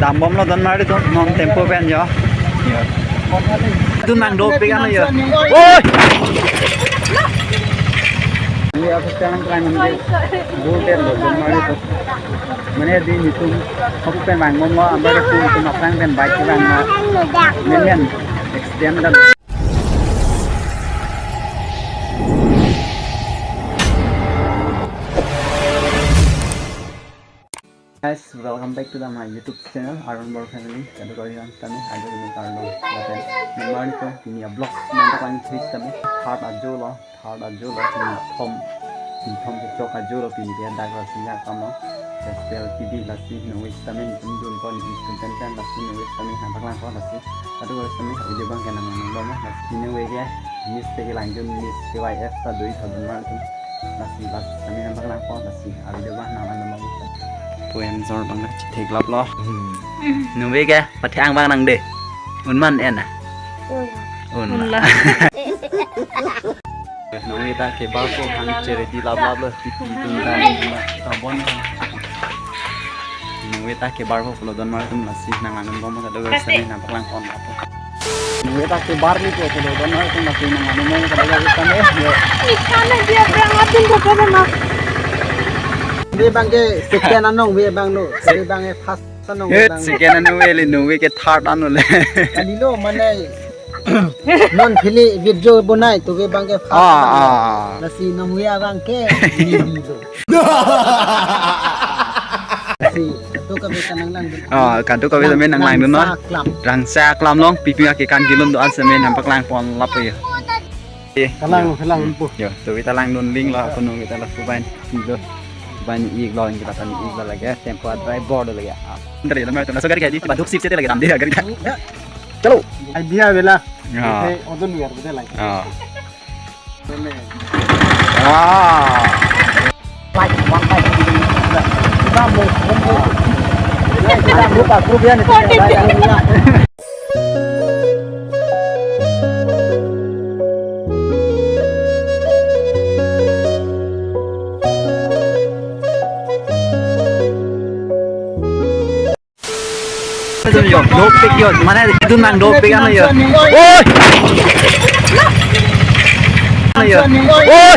Đam bom lo don mari to non tempo pen yo. Tu nang do pe kan yo. Oi. Ini aku sekarang kan nang go ter lo don mari to. Mane di nitum aku pen bang mom lo ambare ku tu mapang pen bai ku bang ma. Men extend dan guys, welcome back to my YouTube channel Arun Bor Family. Kado kalian kami ada di Karno. Laten memang itu ini ya vlog nanti kami cerita kami hard aja loh tom cocok aja loh pilih dia dah rasanya kamu festival TV lagi nulis kami tundun kon konten kan lagi nulis kami nampak langsung lagi kado kami video bang kena ngomong lagi nulis ya ini sebagai lanjut ini CYF tadi tahun malam lagi kami nampak langsung lagi video bang nama quen rồi bằng chỉ thiệt lắm lo nụ biết kìa mà thang bang năng đi ổn man en à ổn là nụ biết ta cái bao cô hàng chơi đi lắm lắm rồi đi tung ra tao bón nụ biết ta cái bao cô lo don mà tum là xí năng ăn bom cái đó sẽ nên làm bằng con lắm nụ biết ta cái bao đi cô lo don mà tum là xí năng ăn bom cái đó sẽ nên ikan dia berangatin kok memang Vì bằng cái sekian anong vì bằng nó vì bằng cái fast anong bằng sekian anong vì nó vì cái third anong le anh lo mà này non phili video bonai tu vì bằng cái fast là si nông vía bằng cái si tu cái việc năng lang kan tu cái việc năng lang đúng nó rang xa clam long pipi cái kan kilom do an semen nampak lang pon lap ya kalang pu yo tu kita lang don link lah penuh kita lah kuban gitu banyak iklan kita tadi iklan lagi tempo driver lagi ntar ya teman-teman so kayak di Bandung sip lagi ramai agar kita chalo idea bela odon biar betul lagi kita buka grup ya nih yo dopik yo mana itu nang dopik kan yo oi yo oi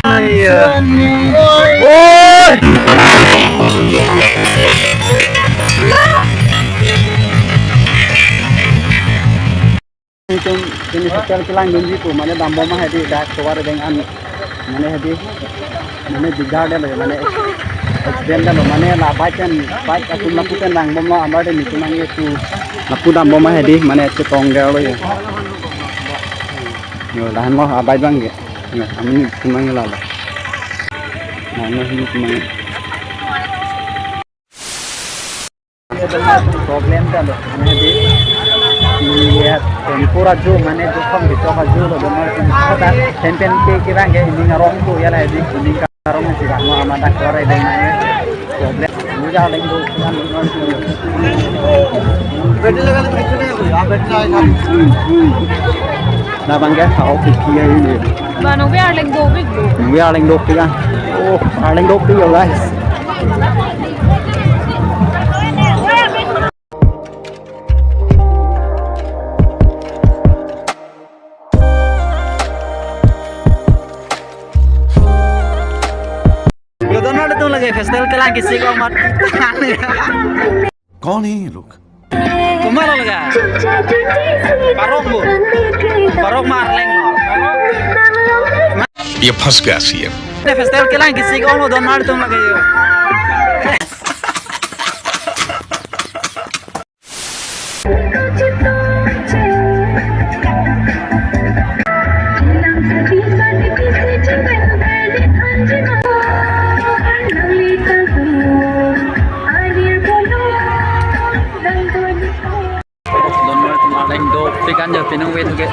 ayo oi itu jenis sekali kelang dunji tu mana dambom mah hadi dah keluar dengan mana hadi mana juga ada mana extend dah mana lah baik aku lakukan lang bom lah ambar ni tunang itu laku dam bom hadi mana itu tonggal lo ya yo lahan lo abai bang ya amin tunang lah mana ini tunang problem dah lo hadi lihat tempura jo mana jo kom di coba jo lo benar kita tempen ke bang ya ini ngarong tu ya lah hadi ini ngarong sih mau amada keluar dengan problem mudah lagi tu kan betul kan betul ya betul kan là bằng cái thảo thịt kia ini và nó với Arling đô với đủ nó với Arling đô kia Arling đô kia guys festival के लागे किसी को मत कौन है ये लोग तुम्हारा लगा parok marleng ये फंस गया सीएम festival के लागे किसी को don मार तुम लगे यो kan giờ pinang wait okay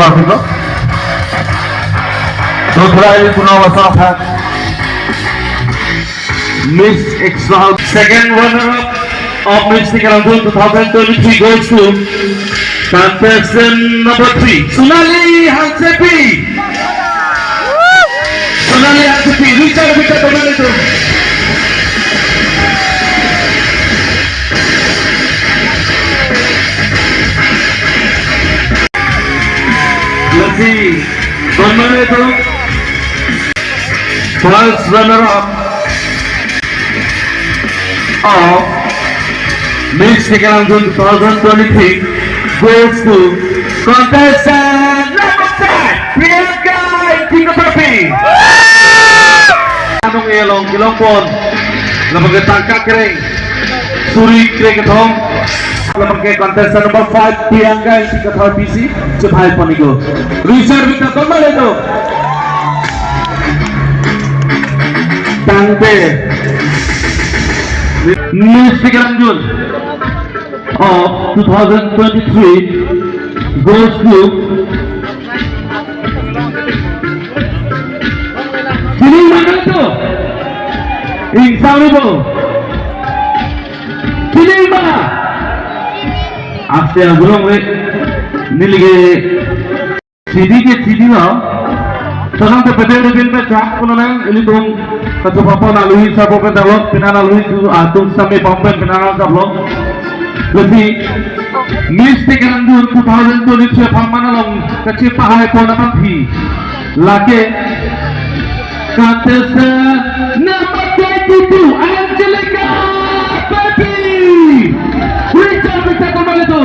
Partido. Total Punawasa Miss Extra second runner-up of Miss Nickelodeon 2023 goes to contestant number 3, Sunali Hansepi. Sunali Hansepi, Richard Victor Dominator. Let's see, Dominator, first runner-up of Miss Nickelodeon 2023 goes to contestant number 10, Priyanka Tingkapapi. Anong ilong kilongpon, lamang kakering, suri kreketong, lamang contestant number 5, Priyanka Tingkapapi si Cepai Panigo. Richard Victor Dominator. Tante Miss Nickelodeon of 2023 goes to Sini mana tu? Insanibo. Sini mana? Asyik gulung le nilige CD lah. Sekarang terpedaya di film cak pun orang ini tuh kacau papa nak luis apa pun dah loh, pina nak luis tu atur sampai pampen pina nak dah loh. Lebih Mystic Anggun 2022 Pamanalong Kecil Pahai Pona Pampi Lagi Contestant number 22 Angelica Pepi Richard bisa kembali tu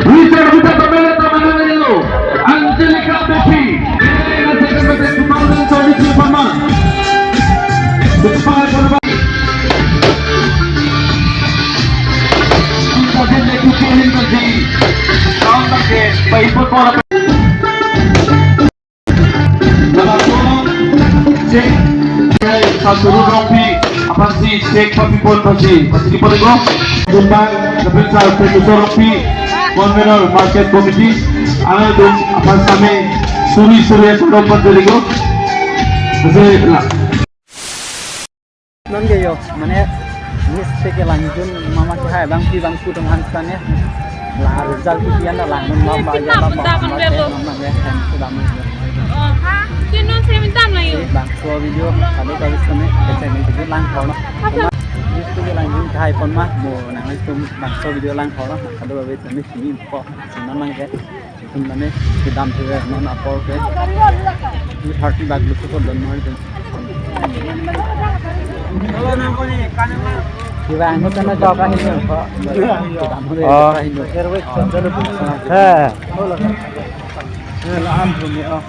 Richard bisa kembali teman-teman itu Angelica Pepi ini nasibkan pada 2022 Paman Kecil Pahai Pona Pampi Kita jadi kukuhin terjadi Tahun lagi Baikpun pola Cek satu rompi apa sih cek papi pun masih di podo tumbang lebih satu rompi konvenor market committee ada tu apa same suri yang rompan dari go masih lah non ge yo mane nis থেকে lanjun mama ke hai bang pi bang ku tong hansan ya la result ki pian la lang mon ba ya ba ba ma ya kan sudah mun Ha, kia non saya minta lagi. bang so video kami kali sini kecil ni video lang kau no itu ke lanjun ke hai pon mah mo nang itu bang so video lang kau no kado ba itu ni sini kok sini mang ke itu mana kita tu non apa ke ni 30 bag lu tu don no itu thì vàng nó cho cái hình nữa có cái hình nữa cái rồi chọn cho nó ha là ăn rồi